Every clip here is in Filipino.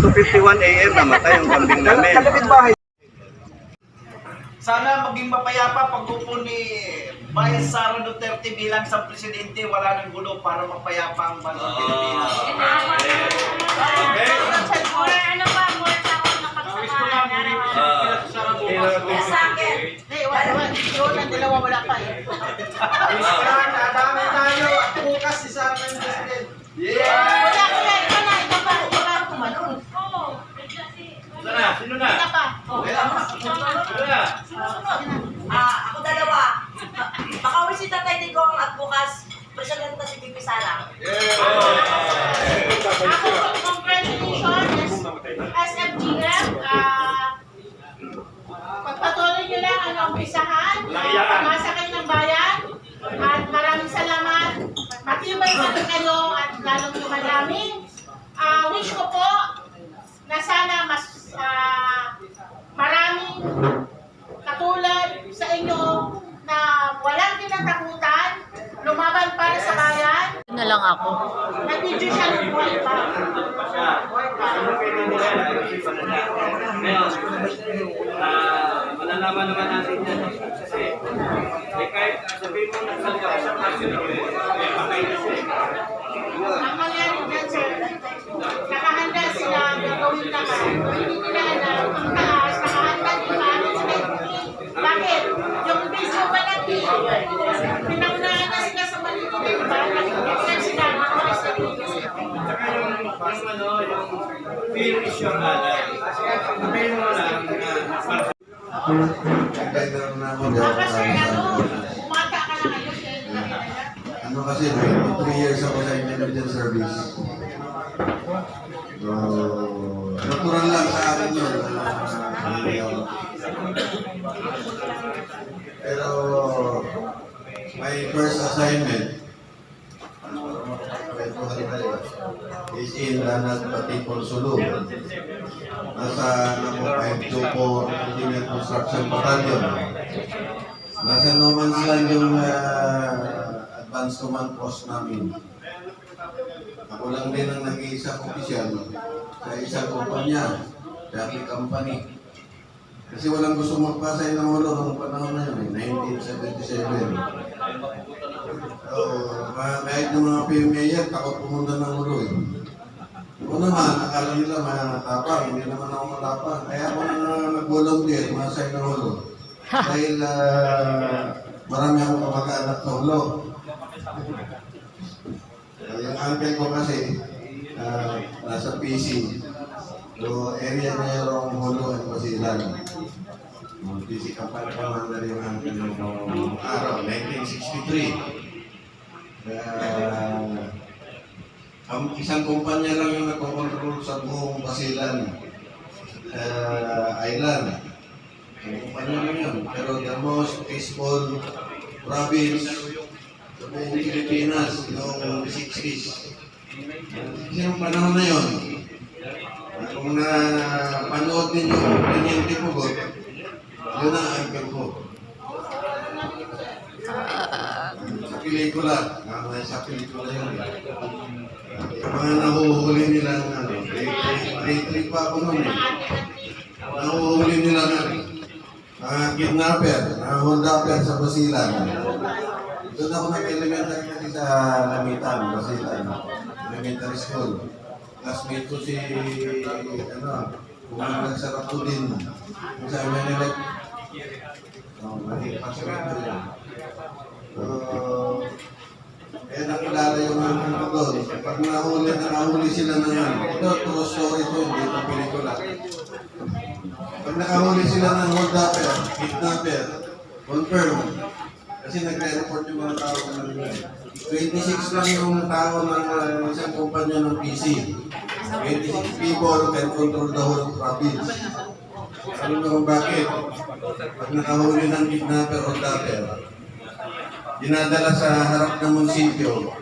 2:51 AM namatay yung kambing namin. Sana maging mapayapa pag-upo ni Vice Sara Duterte bilang isang presidente, wala nang gulo para mapayapa ang bansang Pilipinas. Ano ba, more takot na pagsamaan. Sa akin. Ang dalawa wala pa eh. Nadami tayo at bukas si Sara ng president. Wala ko yan. Ito pa. Wala ko kumanon. Oo. Sino na? Ito pa. Sino na? Ako dalawa. Baka uwi si Tatay Digong at bukas presidente si Bibi Sara. Ako, congratulations, SFGM. Pagpatuloy nyo lang ang umpisahan. Masakay ng bayan. At maraming salamat. Matibay kami kayo at lalong lumadaming. Wish ko po na sana mas maraming katulad sa inyo na walang kinatakutan, lumaban para sa bayan. Na lang ako. Nag-video siya ng buhay pa. Malalaman naman natin yan kasi kahit sabihin mo nagsalita ka sa passion patay na siya. Ang mangyari dyan, sir, nakahanda sila gagawin lahat. Hindi nila alam ang taas, nakahanda din paano sila ituloy. Bakit? Yung video ba natin, pinaunahan na sila sa Manila, diba? Nakikita sila, makakas na video sila. Saka yung fear is your ally. Kasi sabihin mo lang Baka, sir, umata ka na kayo, sir. Ano kasi, 3 years ako sa intelligence service. So, natural lang sa akin yun. Pero, my first assignment is in Lanat Patipol Sulu. Nasa 524 Continuing Construction Battalion. Nasa No Man's Land yung advanced command post namin. Ako lang din ang nag-iisang opisyal sa isang kumpanya, dati company. Kasi walang gusto magpasay ng ulo noong panahon na yun, 1977. So, kahit ng mga PMA yan, takot pumunta ng ulo eh. Ako naman, akala nila matapang, hindi naman ako matapang. Kaya ako nag-volunteer, masay ng ulo. Dahil marami akong kamag-anak sa ulo. Yung uncle ko kasi, nasa PC. So, area niya yung Holo at Basilan. PC Kapal Commander yung uncle ng araw, 1963. Ang isang kumpanya lang yung nagkocontrol sa buong Basilan Island. Ang kumpanya lang yun. Pero the most peaceful province sa buong Pilipinas noong 60s. Kasi yung panahon na yun, kung napanood ninyo yung Tipugot, yun ang uncle ko. Sa pelikula, sa pelikula yun. Yung mga nahuhuli nila ng grade 3 pa ako nun eh. Nahuhuli nila ng kidnapper, hold upper sa Basilan. Doon ako nag-elementary kasi sa Lamitan, Basilan, elementary school. Classmate ko si, kumangag sa Rapudin, kung sa Emenilet. Naging paswento yan. Kaya nakilala yung mga ko doon. Pag nahuli sila ng yan. Ito, true story ito, hindi ito pelikula. Pag nakahuli sila ng hold upper, kidnapper, confirm. Kasi nagre-report yung mga tao na nila. 26 lang yung tao ng isang kumpanya ng PC. 26 people can control the whole province. Alam mo kung bakit? Pag nakahuli ng kidnapper o dapper, dinadala sa harap ng munisipyo,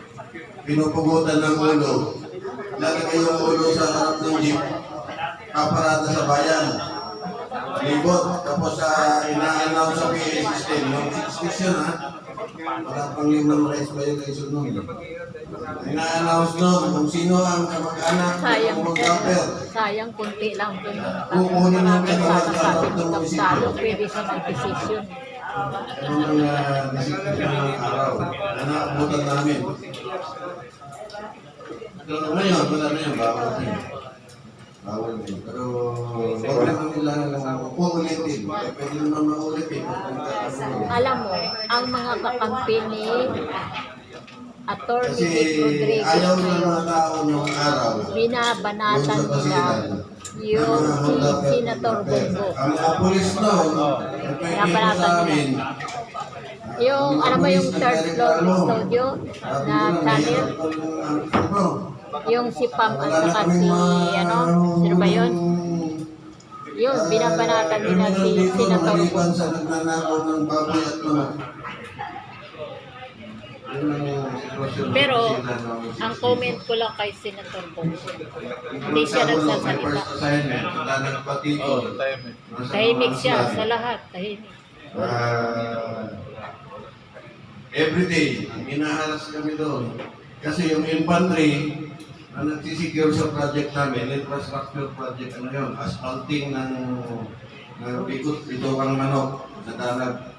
pinupugutan ng ulo, lalagay yung ulo sa harap ng jeep, kaparada sa bayan. libot. Tapos ina-announce sa PA system. Yung 6 weeks yun, ha? Wala pang human rights violation nun. Ina-announce nun kung sino ang kamag-anak ng mag-cover. Sayang, kunti lang po yung Kukunin ng sana kanyang sabi ng ni munisipyo. Kapsalo, pwede siya mag-decision. Ano ang disiplina ng araw na naabutan namin. So, ngayon, wala na yan, bawal na yun. Bawal na yun. Pero, huwag naman nila uulitin. Pwede naman maulitin. Alam mo, ang mga kakampi ni Attorney Kasi Vic Rodriguez ayaw ng ngayon, mga tao ng araw. binabanatan nila yung si Senator Bongo. Ang mga polis noon, nagpapito sa amin. Yung, alam mo yung third floor studio na channel, yung si Pam at saka si, sino ba yun? Yun, binabanatan nila si Senator Bongo. Sa nagnanakaw ng baboy at manok. Pero, ang comment ko lang kay Senator Bongo, hindi siya nagsasalita. Tahimik siya sa lahat, tahimik. Every day, inaharas kami doon. Kasi yung infantry na nagsisecure sa project namin, infrastructure project, ano yun, asphalting ng pitokang manok na dalag.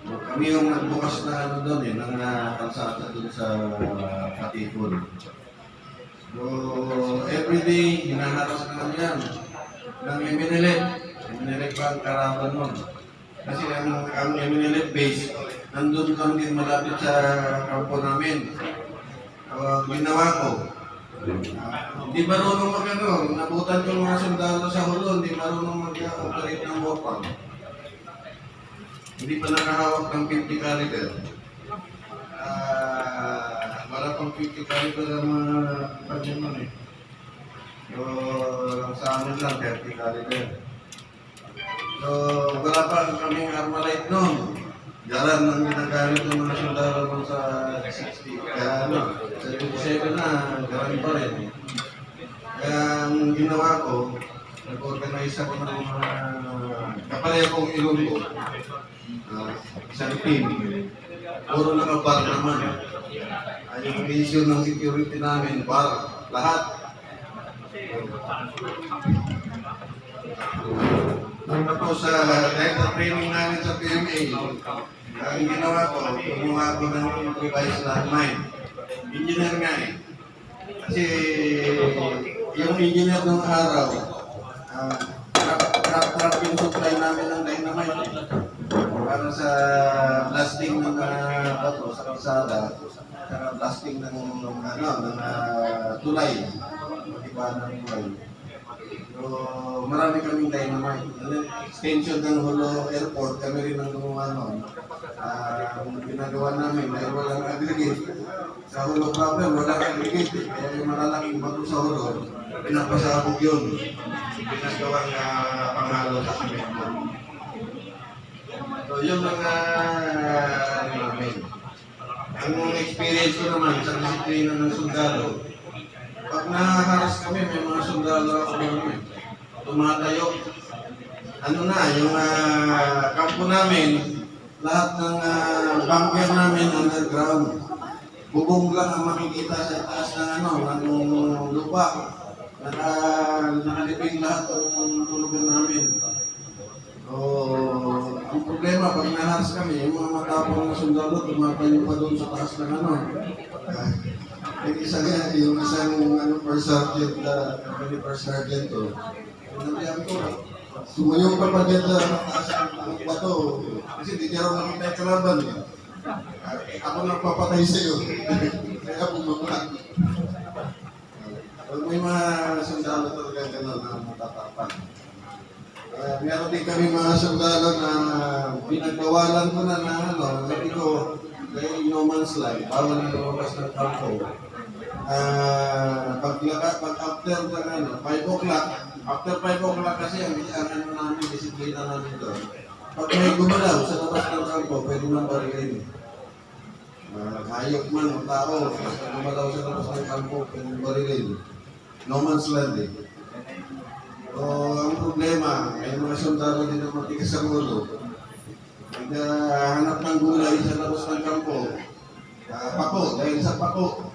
Kami yung nagbukas na ano doon ng kalsada doon sa Patipon. So, everyday, hinaharas na kami yan. Ng Eminilet pa ang karaban nun. Kasi ang Eminilet base, nandun lang din malapit sa kampo namin. Ginawa ko. Hindi marunong mag-ano, nabutan yung mga sundalo sa hulo, hindi marunong mag-operate ng mopang. Hindi pa nakahawak ng 50 caliber. Wala pang 50 caliber ang mga pagyaman eh. So, sa amin lang 30 caliber. So, wala pa kaming Armalite noon. Garan ang ginagamit ng mga sundalo nun sa 60. Kaya sa 27 na, garan pa rin. Kaya ang ginawa ko, nag-organize ako ng mga kapalaya kong ilunggo. Isang team. Puro nakabar naman. Yung issue ng security namin, bar, lahat. Tapos dahil sa training namin sa PMA, ang ginawa ko, kumuha ko ng improvised landmine. Engineer nga eh. Kasi yung engineer ng araw, trap yung supply namin ng dynamite. Para sa blasting ng bato sa kalsada, sa blasting ng tulay, iba ng tulay. So, marami kaming dynamite. Extension ng Hulo Airport, kami rin ang gumawa noon. Ang ginagawa namin, dahil walang aggregate. Sa Hulo proper, walang aggregate. Kaya yung malalaking bato sa Hulo, pinapasabog yun. Pinagawang panghalo sa simento. So, yun ang namin. Ang experience ko naman sa disiplina ng sundalo, pag nahaharas kami, may mga sundalo ako namin. Tumatayo. Ano na, yung kampo namin, lahat ng bunker namin underground. Bubong lang ang makikita sa taas ng lupa. Nakaliping lahat ng tulugan namin. So, ang problema, pag naharas kami, yung mga matapang na sundalo, tumatayo pa doon sa taas ng yung isang first sergeant, first sergeant to, sinabihan ko, sumayong pa pa dyan sa taas ng bato, kasi di niya raw makita yung kalaban. Ako nagpapatay sa'yo. Kaya bumaba. May mga sundalo talaga gano'n na matatapan. Meron din kami mga sundalo na pinagbawalan ko na hindi ko, kaya no man's land, bawal na lumabas ng kampo. Pag after 5 o'clock, after 5 o'clock kasi ang namin, disiplina namin doon. Pag may gumalaw sa labas ng kampo, pwede nang barikin. Hayop man o tao, basta gumalaw sa labas ng kampo, pwede nang barikin. No man's land eh. So, ang problema, may mga sundalo din na matigas ang ulo. Naghanap ng gulay sa labas ng kampo. Pako, dahil sa pako.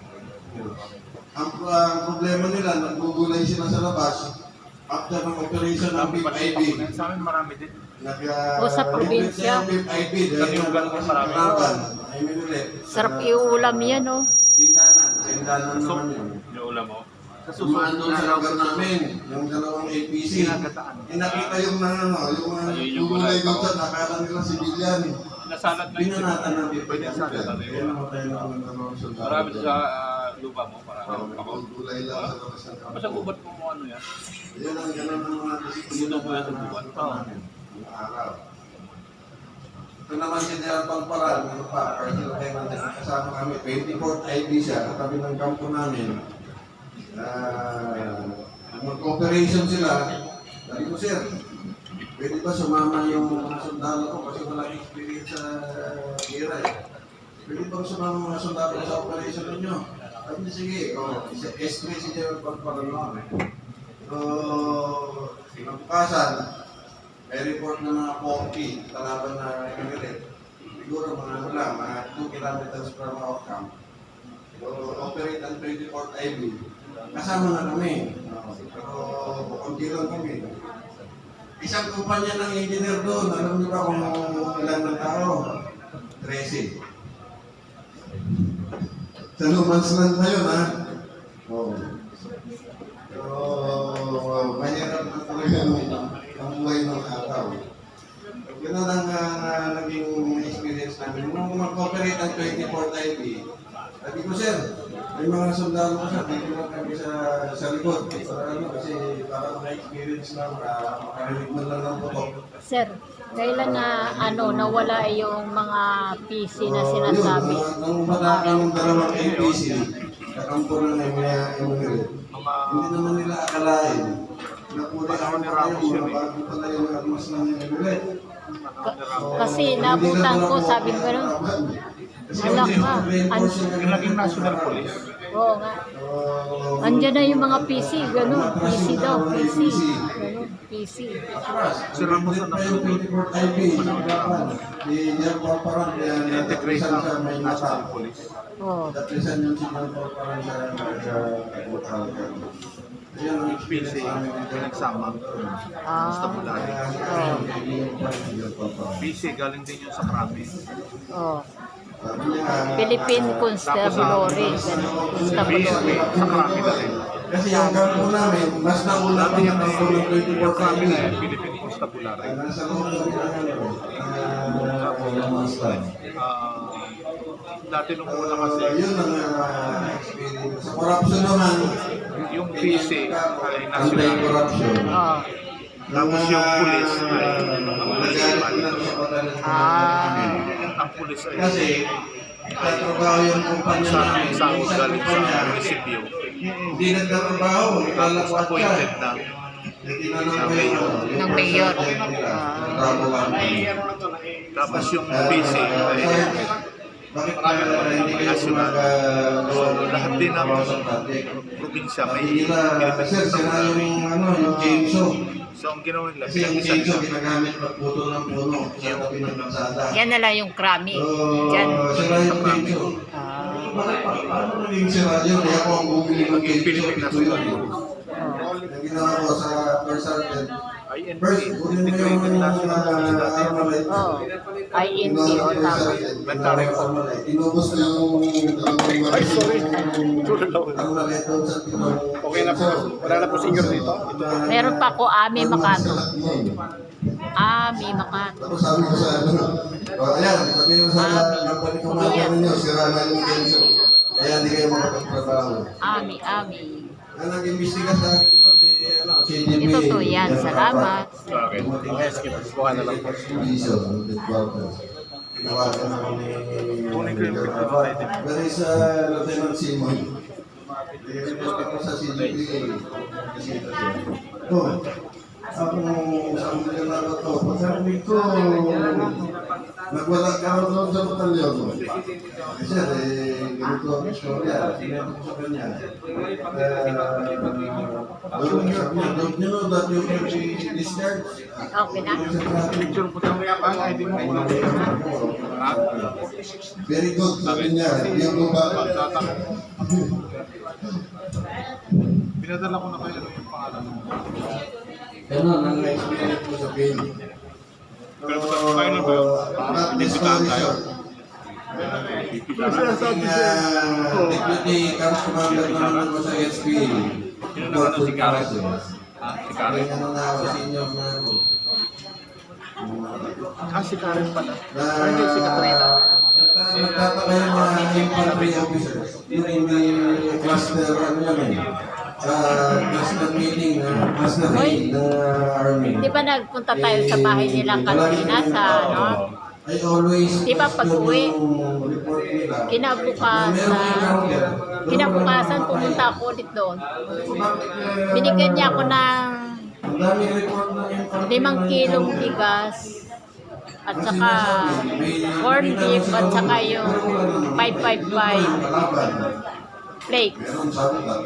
Ang problema nila, naggugulay sila sa labas. After ng operation ng PIB, Sa amin marami din. O sa probinsya. Sarap iulam yan, oh. Hindanan naman yun. Yung ulam mo. Sumaan doon sa lugar namin, yung dalawang APC. Nakita yung gulay doon sa nakala nila sibilyan. Nasalat na yun. Binanatan ng PIB. Pwede salat na yun. Kaya namatay na ang dalawang soldado. Marami sa lupa mo. Marami. Gulay lang sa labas ng kampo. Basta gubat mo ano yan. Yan ang ganun ng mga disiplina Gusto mo yan sa buwan. ng araw. Ito naman si General Palparan, ano pa, Argel Hernandez, kasama kami, 24th IB siya, katabi ng kampo namin. Mag-cooperation sila. Sabi ko, sir, pwede ba sumama yung mga sundalo ko kasi walang experience sa gira eh. Pwede ba sumama mga sundalo sa operation ninyo? Sabi niya, sige, S3 si General Palparan noon. So, kinabukasan, may report na mga 40 kalaban na Emirates. Siguro mga 2 kilometers from our camp. So, operate ang 24th IB. Kasama na kami. Pero konti lang kami. Isang kumpanya ng engineer doon, alam niyo ba kung ilan ng tao? 13. Sa Lumansland na yun, ha? Oo. So, mahirap na talaga ang buhay ng araw. Ganun ang naging experience namin. Nung mag-cooperate ang 24th IB, sabi ko, sir, may mga sundalo ko, sir, dito lang kami sa likod. Kasi para maka-experience lang, makarinig mo lang ng putok. Sir, kailan nawala yung mga PC na sinasabi? Nung bata ng dalawang APC, kakampo ng Emirates, hindi naman nila akalain na puli ako na kayo, mga bago pala yung armas ng Emirates. Kasi nabutan ko, sabi ko nun, wala ka. Naging national police. Oo nga. Andiyan na yung mga PC, gano'n. PC daw, PC. Gano'n, PC. Sila mo sa yung 24th IB, di General Palparan, Integrate sa may national mata. police. Oo. Dapisan yung General Palparan sa yan ang PC, pinagsama. Ah. PC, galing din yun sa Krami. Oo. Philippine Constabulary. Constabulary. Sa Krami na rin. Kasi yung kampo namin, mas nauna pa yung kampo ng 24th Krami IB. na yun, Philippine Constabulary. Nasa loob kami ng mga Dati nung una kasi, yun ang experience. Sa corruption naman, yung PC ay national. anti-corruption. Oo. Tapos yung police ay municipal. Ang police ay Kasi, nagtatrabaho yung kumpanya sa namin. sahod Yung galing sa kumpanya, munisipyo. hindi nagtatrabaho, Tapos ilalapot ka. appointed na Ng mayor. Tapos yung PC ay bakit hindi kayo national. So, lahat din ng probinsya may Philippine Sir, sira yung chainsaw. So, ang ginawa nila, Kasi yung pinag-isa chainsaw nila. ginagamit pagputol ng puno sa tabi ng kalsada. Yan na lang yung krami. Diyan. Sira yung chainsaw. Ah. Paano naging sira yun? Kaya ako ang bumili ng chainsaw. Philippine Ito yun. Oo. Yung ginawa ko sa first sergeant. INP, First, kunin mo yung integrated national police dati. armalite. Oo. INP o tawag. Inubos na yung Ay, sorry. armalite doon sa pinong. Okay na po. Wala na po senior dito. Meron pa ako, Ami Makato. Ami Makato. Tapos sabi ko sa ayan, sabi mo sa company commander ninyo, sira na yung chainsaw. Kaya hindi kayo makapagtrabaho. Ami. Ang nag-imbestiga sa akin doon, si CDP. Ito to yan. Salamat. Okay. Kuha na lang po. Tinawagan ako ni Kunin ko yung picture. There is Lieutenant Simoy. I-respect ko sa CDP. Ako, sa mga na to, pagkarinig ko, nagwala ka raw doon sa batalyon. Sir, ganito ang istorya. Sinabi ko sa kanya. Don't you know that you can be discharged? Okay na. Picture po tayo pa ang ID mo. Very good, sabi niya. Yung ba? Pinadala ko na kayo yung pangalan mo. Ganun ang experience ko sa PIN. Pero sa final ba yun? Identificahan tayo. Deputy Camp Commander naman ako sa HP. Si Karas. Si Karas. Ano na ako, senior na ako. Si Karen pala. Si Katrina. Nagtataka yung mga infantry officers. Yung hindi cluster, ano yan eh. Cluster meeting, cluster meeting ng army. Di ba nagpunta tayo sa bahay nila kanina sa ano? I always Di ba pag-uwi? Kinabukasan pumunta ako ulit doon. Binigyan niya ako ng 5 kilong bigas at saka corn beef at saka yung 555 flakes,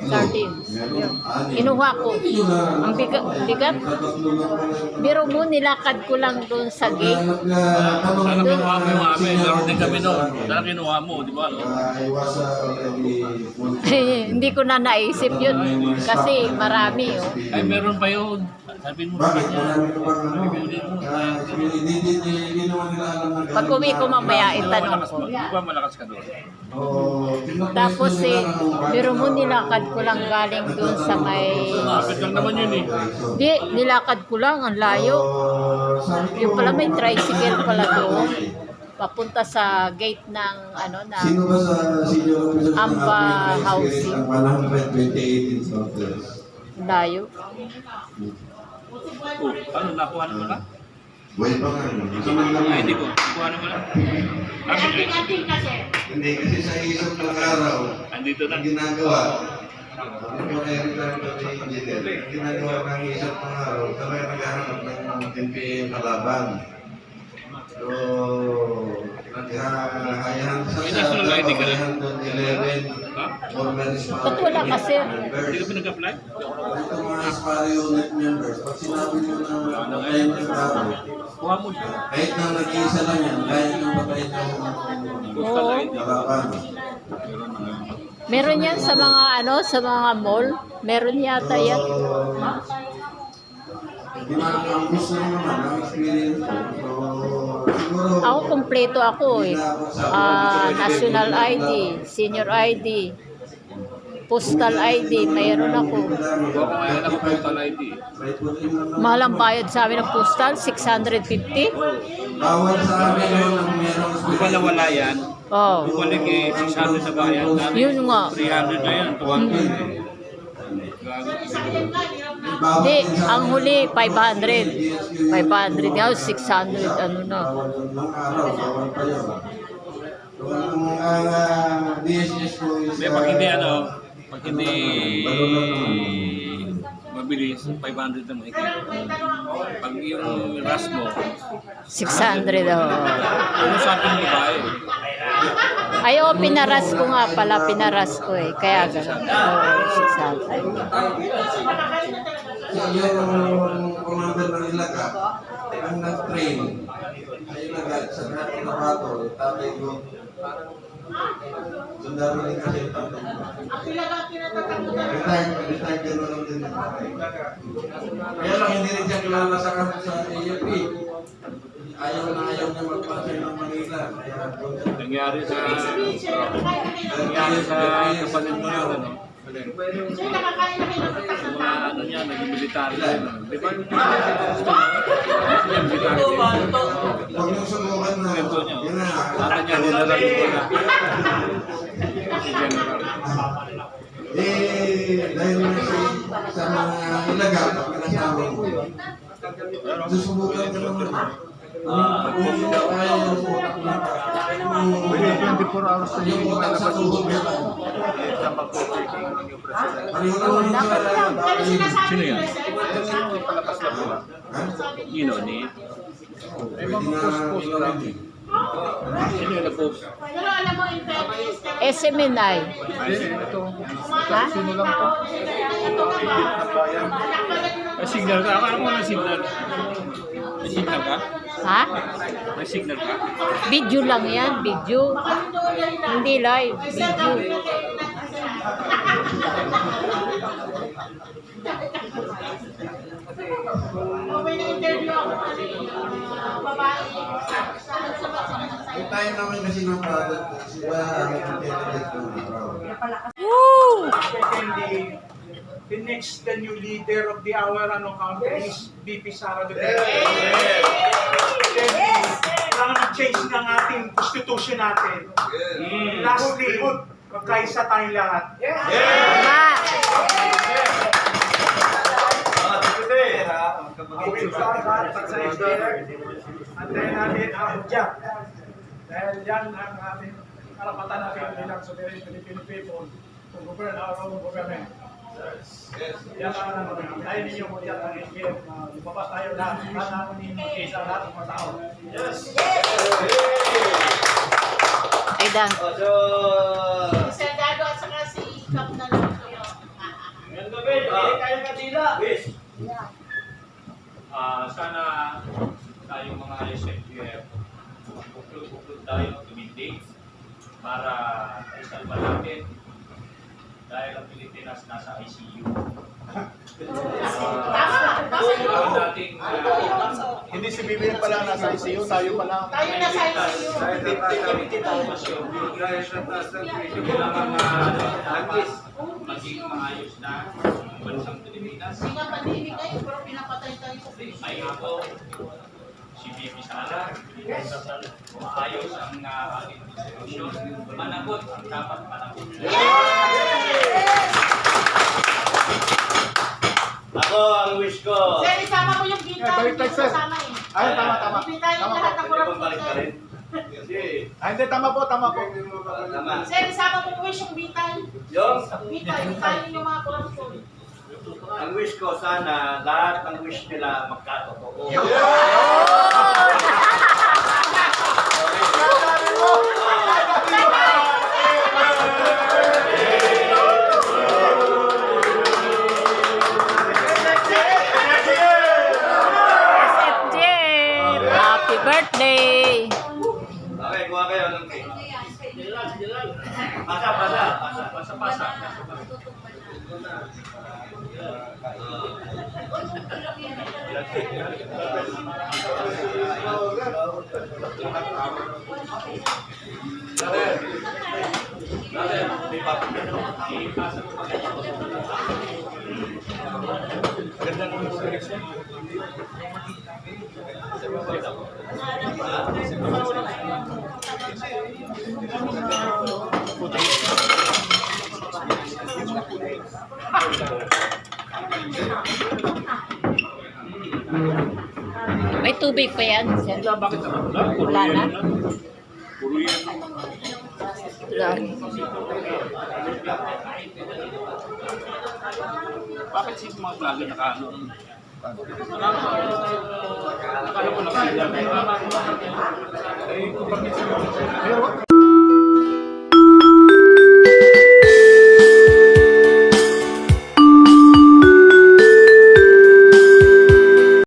sardines. Yun. Kinuha ko. Ang bigat. Biro mo, nilakad ko lang doon sa gate. Sana kinuha mo yung amin. Meron din kami noon. Sana kinuha mo, di ba? Hindi ko na naisip yun. Kasi marami. Oh. Ay, meron pa yun. Sabihin mo sa Bakit? kanya. Pag uwi ko mamaya, itanong ko. Di ba malakas ka doon? Tapos biro mo, nilakad ko lang galing doon sa may... Kapit lang naman yun eh. Di, nilakad ko lang, ang layo. Yung pala may tricycle pala doon. Papunta sa gate ng ano na Sino ba sa senior officers ng Amba Army Housing. ang 128 instructors? layo. Oh, ano, nakuha naman ka? Buhay pa nga. Gusto mo naman. Ay, hindi ko. Nakuha naman lang. Ating kasi. Hindi, kasi sa isang ng araw, Andito na. ang ginagawa, ano po kaya rin engineer, ang ginagawa ng isang ng araw, kami naghahanap ng NPA kalaban. So, naghahayahan sa National ID ka rin? 111 Ha? former Ba't wala ka, sir? Hindi ka pinag-apply? Ito mga aspire unit members, pag sinabi nyo na patayin ng tao, Kuha mo siya. kahit na nag-iisa lang yan, kaya nyo patayin ng Postal ID. kalaban. Meron yan sa mga ano, sa mga mall. Meron yata yan. Di ba, ang gusto nyo naman, ang experience ko. So, siguro, Ako kompleto ako eh. National ID, senior ID, postal ID, mayroon ako. Kuha ko ngayon ako postal ID. Mahal ang bayad sa amin ng postal, 650. bawal sa amin yun ang merong Kung pala wala yan, Oh. bumalik eh, 600 sa bayan. Yun nga. 300 na yan, 200 eh. Gago. Hindi, ang huli 500. 500 nga, 600 ano na. Nung araw, bawal pa yun. So, ang DSS ko is... Hindi, pag hindi ano, pag hindi mabilis, 500 na mahigit. Pag yung rush mo, 600 oh. ano sabi ng babae? Ay, oh, pinaras ko nga pala, pinaras ko eh. Kaya gano'n. Oo, 600. Yung commander ng Ilaga, ang nag-train, ay Ilaga, sa Cotabato, tatay ko, sundalo rin kasi yung tatay ko. Retired ka lang din ng tatay. Kaya lang hindi rin siya kilala sa AFP. Ayaw na ayaw niya magpasay ng Manila. Kaya Nangyari sa kapatid mo na ano? Sino nakakain na kayo ng patak ng Mga tao? ano niya, naging military din. Di ba? Military. huwag niyong subukan na. Kwento niya. Yun na. Ata niya, nilalang ko na. Si General. Dahil sa mga Ilaga, pag pinasama mo, susubukan ka naman. Kung hindi ka kaya yung utak mo, Pwede 24 hours na yung yung utak sa tuhod mo lang. Pareho naman yung Pero sinasabi Sino ni yan? President, You know, ni Pwede nga ilawin eh. Sino yung nag-post? Pero alam mo, in fairness, SMNI. Ito. kumain Sino lang to? ito na ba? Anak pala din ng May signal ka? Akala mo ng signal. May signal ka? Ha? May signal ka? Video lang yan, video. baka yung doon yan na. Hindi live, Ay, sir, video. kami na kayo na may na-interview ako kasi babae sa Tayo naman kasi ng product, sila ang intelligence ng araw. The next, the new leader of the our country is VP Sara Duterte. Kailangan mag-change ng ating constitution natin. Lastly, magkaisa tayong lahat. Tama. Antayin natin ang hudya. Dahil yan ang ating karapatan natin bilang sovereign Filipino people to govern our own government. Yan ang antayin ninyo hudya ng HBF na lumabas tayo lahat. Lahat ng isa, lahat ng mga tao. Ay, Dan. Sir Dado at saka si Kap na lang. Sana tayong mga SFUF buklod tayo tumindig para isalba natin dahil ang Pilipinas nasa ICU. Gawin natin Hindi si BBM pala nasa ICU, tayo pala. Tayo na sa ICU. kailangan maging maayos na ang bansang Pilipinas. Hindi nga pandemic kayo, pero pinapatay tayo sa Facebook. Ay ako, si BP Sara, maayos ang ating konstitusyon, managot ang dapat managot. Ako, ang wish ko. Sir, isama ko yung kita. Balik tayo, sir. Kasama eh. Ay, tama. Ibigay yung lahat ng Pwede bang corruption, balik ka sir. rin? Hindi, tama po. Tama. Sir, isama ko wish yung bitay. Yung, Bitayin yung mga corruption. ang wish ko sana, lahat ng wish nila magkatotoo. SFJ! Happy birthday! Okay, kuha kayo ng cake. Pasa. May tubig pa yan, sir. Wala na? Wala. Bakit si mga vlogger naka-ano? Akala ko naka-ano.